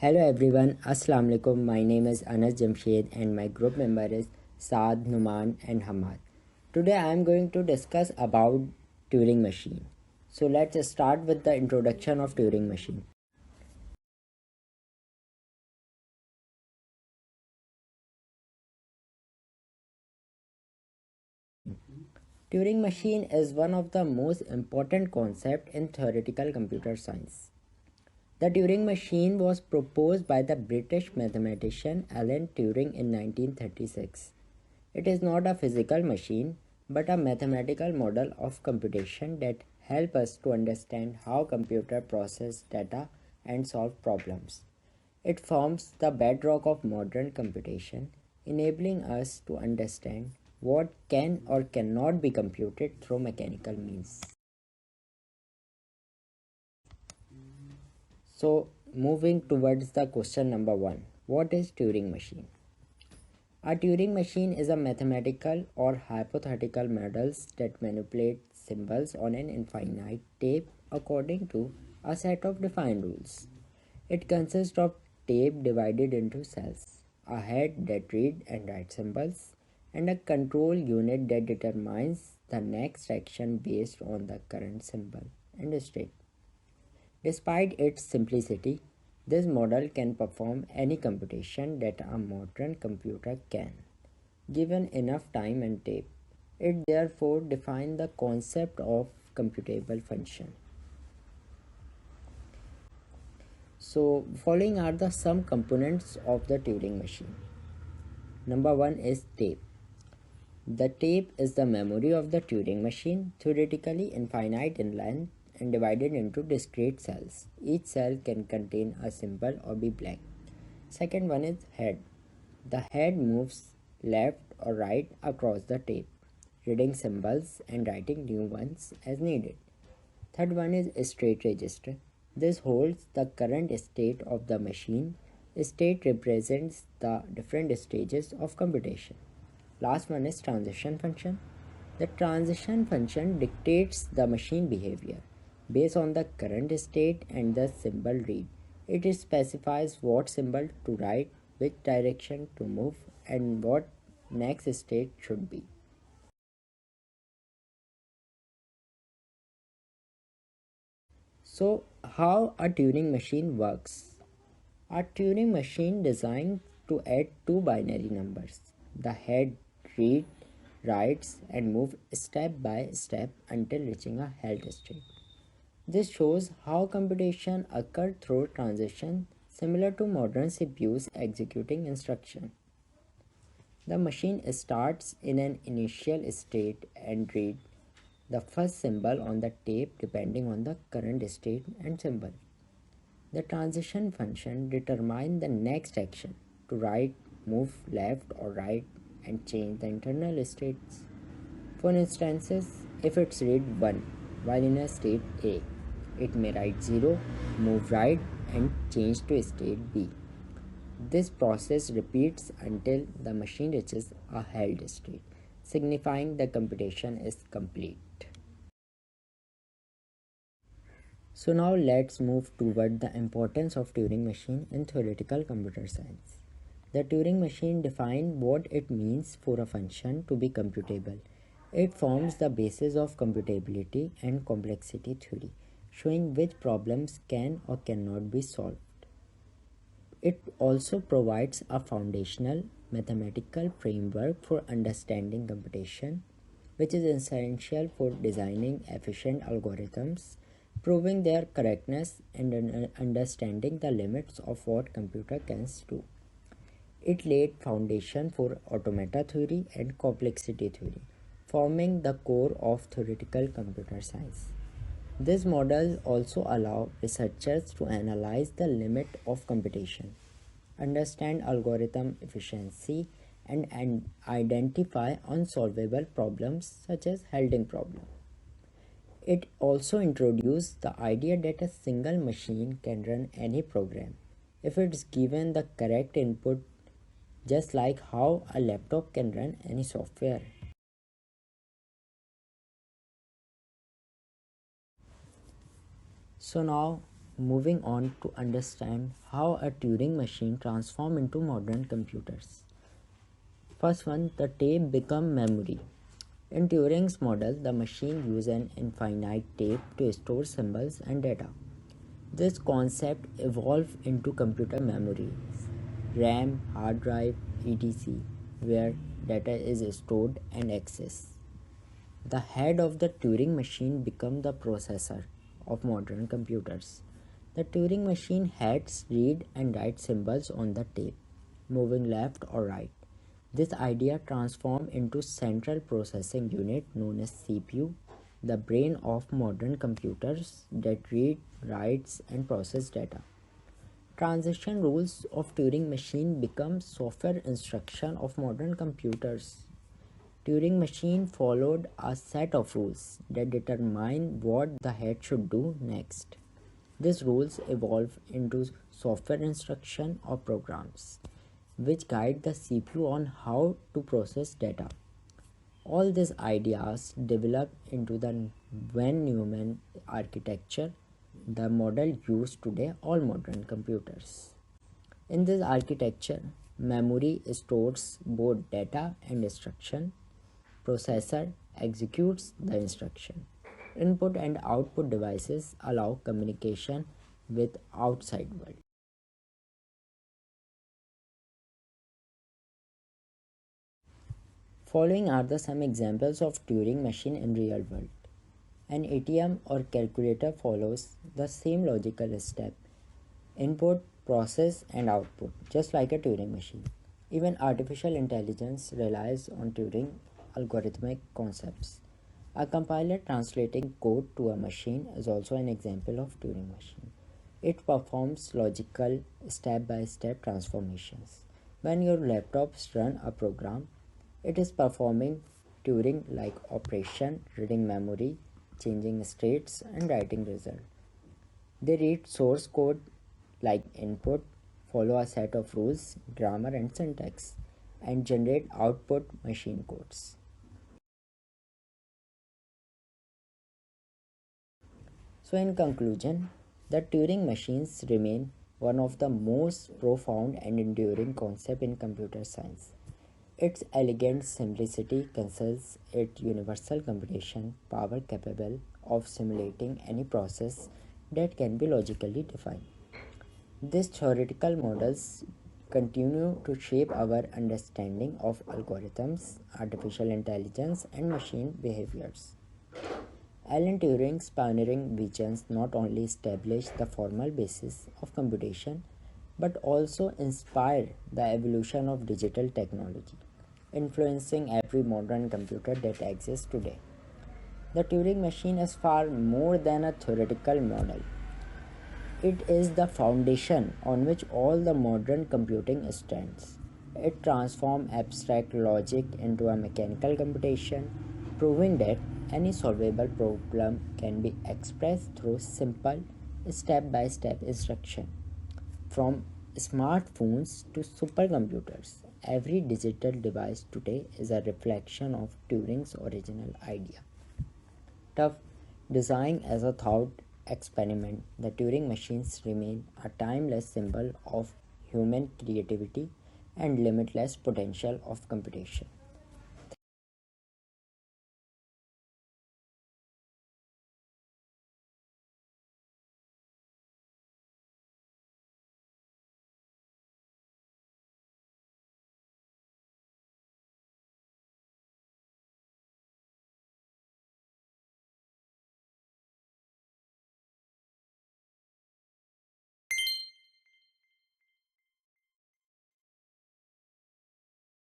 Hello everyone, Assalamu alaikum. My name is Anas Jamshed and my group member is Saad, Numan and Hamad. Today I am going to discuss about Turing machine. So let's start with the introduction of Turing machine. Turing machine is one of the most important concepts in theoretical computer science. The Turing machine was proposed by the British mathematician Alan Turing in 1936. It is not a physical machine but a mathematical model of computation that help us to understand how computer process data and solve problems. It forms the bedrock of modern computation, enabling us to understand what can or cannot be computed through mechanical means. So, moving towards the question number 1. What is Turing machine? A Turing machine is a mathematical or hypothetical models that manipulate symbols on an infinite tape according to a set of defined rules. It consists of tape divided into cells, a head that read and write symbols, and a control unit that determines the next action based on the current symbol and state. Despite its simplicity, this model can perform any computation that a modern computer can, given enough time and tape. It therefore defines the concept of computable function. So, following are the some components of the Turing machine. Number 1 is tape. The tape is the memory of the Turing machine, theoretically infinite in length and divided into discrete cells. Each cell can contain a symbol or be blank. Second one is head. The head moves left or right across the tape, reading symbols and writing new ones as needed. Third one is state register. This holds the current state of the machine. State represents the different stages of computation. Last one is transition function. The transition function dictates the machine behavior based on the current state and the symbol read. It specifies what symbol to write, which direction to move, and what next state should be. So, how a Turing machine works? A Turing machine designed to add two binary numbers. The head read, writes, and move step by step until reaching a held state. This shows how computation occurred through transition similar to modern CPUs executing instruction. The machine starts in an initial state and read the first symbol on the tape depending on the current state and symbol. The transition function determines the next action to write, move left or right, and change the internal states. For instances, if it's read 1 while in a state A, it may write 0, move right, and change to state B. This process repeats until the machine reaches a held state, signifying the computation is complete. So now let's move toward the importance of Turing machine in theoretical computer science. The Turing machine defines what it means for a function to be computable. It forms the basis of computability and complexity theory, showing which problems can or cannot be solved. It also provides a foundational mathematical framework for understanding computation, which is essential for designing efficient algorithms, proving their correctness, and understanding the limits of what computer can do. It laid foundation for automata theory and complexity theory, forming the core of theoretical computer science. This model also allow researchers to analyze the limit of computation, understand algorithm efficiency, and identify unsolvable problems such as Haldane problem. It also introduced the idea that a single machine can run any program if it's given the correct input, just like how a laptop can run any software. So now moving on to understand how a Turing machine transforms into modern computers. First one, the tape become memory. In Turing's model, the machine uses an infinite tape to store symbols and data. This concept evolved into computer memories, RAM, hard drive, etc., where data is stored and accessed. The head of the Turing machine becomes the processor of modern computers. The Turing machine heads read and write symbols on the tape, moving left or right. This idea transformed into central processing unit known as CPU, the brain of modern computers that read, writes and process data. Transition rules of Turing machine become software instruction of modern computers. Turing machine followed a set of rules that determine what the head should do next. These rules evolve into software instruction or programs, which guide the CPU on how to process data. All these ideas develop into the Von Neumann architecture, the model used today all modern computers. In this architecture, memory stores both data and instruction. Processor executes the instruction. Input and output devices allow communication with outside world. Following are the some examples of Turing machine in real world. An ATM or calculator follows the same logical step: input, process and output, just like a Turing machine. Even artificial intelligence relies on Turing algorithmic concepts. A compiler translating code to a machine is also an example of Turing machine. It performs logical step-by-step transformations. When your laptops run a program, it is performing Turing-like operation, reading memory, changing states, and writing result. They read source code like input, follow a set of rules, grammar, and syntax, and generate output machine codes. So, in conclusion, the Turing machines remain one of the most profound and enduring concepts in computer science. Its elegant simplicity considers it universal computation power capable of simulating any process that can be logically defined. These theoretical models continue to shape our understanding of algorithms, artificial intelligence, and machine behaviors. Alan Turing's pioneering visions not only established the formal basis of computation but also inspired the evolution of digital technology, influencing every modern computer that exists today. The Turing machine is far more than a theoretical model. It is the foundation on which all the modern computing stands. It transforms abstract logic into a mechanical computation, proving that any solvable problem can be expressed through simple step by step instruction. From smartphones to supercomputers, every digital device today is a reflection of Turing's original idea. Tough design as a thought experiment, the Turing machines remain a timeless symbol of human creativity and limitless potential of computation.